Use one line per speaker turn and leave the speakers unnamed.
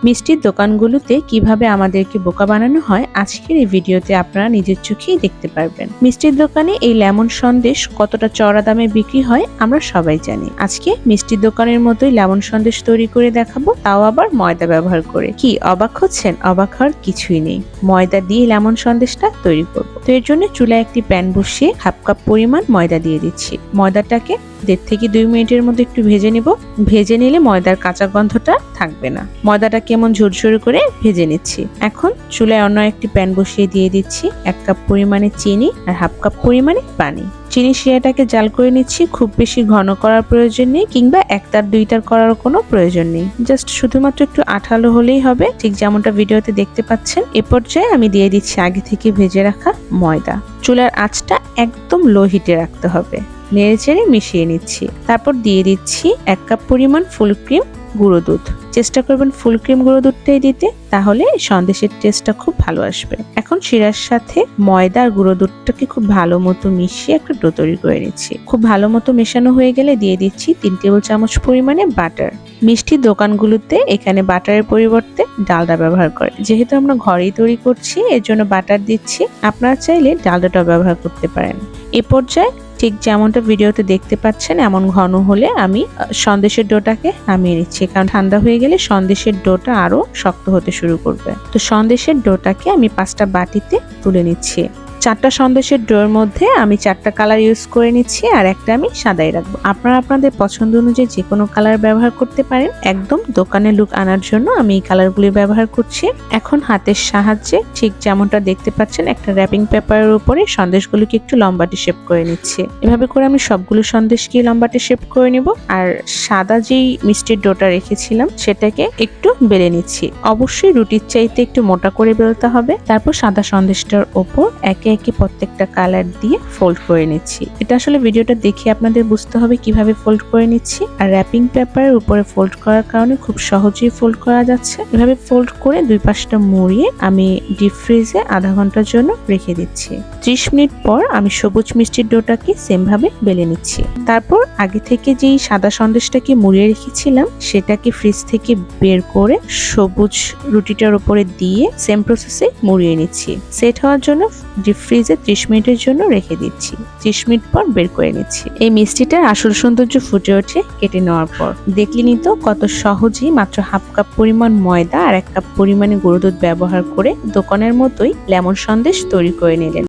মিষ্টির দোকানগুলোতে কিভাবে আমাদেরকে বোকা বানানো হয় আজকের এই ভিডিওতে আপনারা নিজের চোখেই দেখতে পারবেন। মিষ্টির দোকানে এই লেমন সন্দেশ কতটা চড়া দামে বিক্রি হয় আমরা সবাই জানি। আজকে মিষ্টির দোকানের মতোই লেমন সন্দেশ তৈরি করে দেখাবো, তাও আবার ময়দা ব্যবহার করে। কি অবাক হচ্ছেন? অবাক হওয়ার কিছুই নেই। ময়দা দিয়ে লেমন সন্দেশটা তৈরি করব। তো এর জন্য চুলায় একটি প্যান বসিয়ে হাফ কাপ পরিমাণ ময়দা দিয়ে দিচ্ছি। ময়দাটাকে 1.5 থেকে 2 মিনিটের মধ্যে একটু ভেজে নিব। ভেজে নিলে ময়দার কাঁচা গন্ধটা থাকবে না। ময়দাটা কেমন ঝুরঝুরে করে ভেজে নিচ্ছি। এখন চুলায় অন্য একটি প্যান বসিয়ে দিয়ে দিচ্ছি 1 কাপ পরিমাণে চিনি আর হাফ কাপ পরিমাণে পানি। চিনি শিরাটাকে জাল করে নিচ্ছি। খুব বেশি ঘন করার প্রয়োজন নেই, কিংবা 1 তার 2 তার করার কোনো প্রয়োজন নেই। জাস্ট শুধুমাত্র একটু আঠালো হলেই হবে, ঠিক যেমনটা ভিডিওতে দেখতে পাচ্ছেন। এ পর্যায়ে আমি দিয়ে দিচ্ছি আগে থেকে ভেজে রাখা ময়দা। চুলার আঁচটা একদম লো হিটে রাখতে হবে। নেড়েচেড়ে মিশিয়ে নিচ্ছি। তারপর দিয়ে দিচ্ছি 1 কাপ পরিমাণ ফুল ক্রিম গুঁড়ো দুধ। চেষ্টা করবেন ফুল ক্রিম গুঁড়ো দুধটাই দিতে, তাহলে সন্দেশের টেস্টটা খুব ভালো আসবে। এখন শিরার সাথে ময়দা আর গুঁড়ো দুধটাকে খুব ভালো মতো মিশিয়ে একটা ডো তৈরি করে নিচ্ছি। খুব ভালো মতো মেশানো হয়ে গেলে দিয়ে দিচ্ছি 3 টেবিল চামচ পরিমাণে বাটার। মিষ্টির দোকানগুলোতে এখানে বাটারের পরিবর্তে ডালডা ব্যবহার করে। যেহেতু আমরা ঘরেই তৈরি করছি, এর জন্য বাটার দিচ্ছি। আপনারা চাইলে ডালডাটা ব্যবহার করতে পারেন। এ পর্যায়ে ঠিক যেমনটা ভিডিওতে দেখতে পাচ্ছেন এমন ঘন হলে আমি সন্দেশের ডোটাকে নামিয়ে নিচ্ছি, কারণ ঠান্ডা হয়ে গেলে সন্দেশের ডোটা আরো শক্ত হতে শুরু করবে। তো সন্দেশের ডোটাকে আমি 5টা বাটিতে তুলে নিচ্ছি। 4টা সন্দেশের ডোর মধ্যে আমি 4টা কালার ইউজ করে নিচ্ছি, আর একটা আমি সাদাই রাখবো। আপনারা আপনাদের পছন্দ অনুযায়ী যে কোনো কালার ব্যবহার করতে পারেন। একদম দোকানের লুক আনার জন্য আমি এই কালারগুলি ব্যবহার করছি। এখন হাতের সাহায্যে ঠিক যেমনটা দেখতে পাচ্ছেন একটা র্যাপিং পেপারের উপরে সন্দেশগুলোকে একটু লম্বাটে শেপ করে নিচ্ছি। এভাবে করে আমি সবগুলো সন্দেশকে লম্বাটে শেপ করে নিব। আর সাদা যেই মিষ্টির ডোটা রেখেছিলাম সেটাকে একটু বেলে নিচ্ছি। অবশ্যই রুটির চাইতে একটু মোটা করে বেলতে হবে। তারপর সাদা সন্দেশটার ওপর একে প্রত্যেকটা কালার দিয়ে ফোল্ড করে নিচ্ছি। এটা আসলে ভিডিওটা দেখে আপনাদের বুঝতে হবে কিভাবে ফোল্ড করে নিচ্ছি। আর র্যাপিং পেপারের উপরে ফোল্ড করার কারণে খুব সহজেই ফোল্ড করা যাচ্ছে। এভাবে ফোল্ড করে 2 পাশটা মুড়িয়ে আমি ডিপ ফ্রিজে আধা ঘন্টার জন্য রেখে দিচ্ছি। 30 মিনিট পর আমি সবুজ মিষ্টির ডোটাকে সেম ভাবে বেলে নিচ্ছি। তারপর আগে থেকে যেই সাদা সন্দেশটাকে মুড়িয়ে রেখেছিলাম সেটাকে ফ্রিজ থেকে বের করে সবুজ রুটিটার উপরে দিয়ে সেম প্রসেসে মুড়িয়ে নিচ্ছি। সেট হওয়ার জন্য ডিপ ফ্রিজে 30 মিনিটের জন্য রেখে দিচ্ছি। 30 মিনিট পর বের করে নিচ্ছি। এই মিষ্টিটার আসল সৌন্দর্য ফুটে ওঠে কেটে নেওয়ার পর। দেখলেনি তো কত সহজেই মাত্র হাফ কাপ পরিমাণ ময়দা আর 1 কাপ পরিমাণে গুঁড়ো দুধ ব্যবহার করে দোকানের মতোই লেমন সন্দেশ তৈরি করে নিলেন।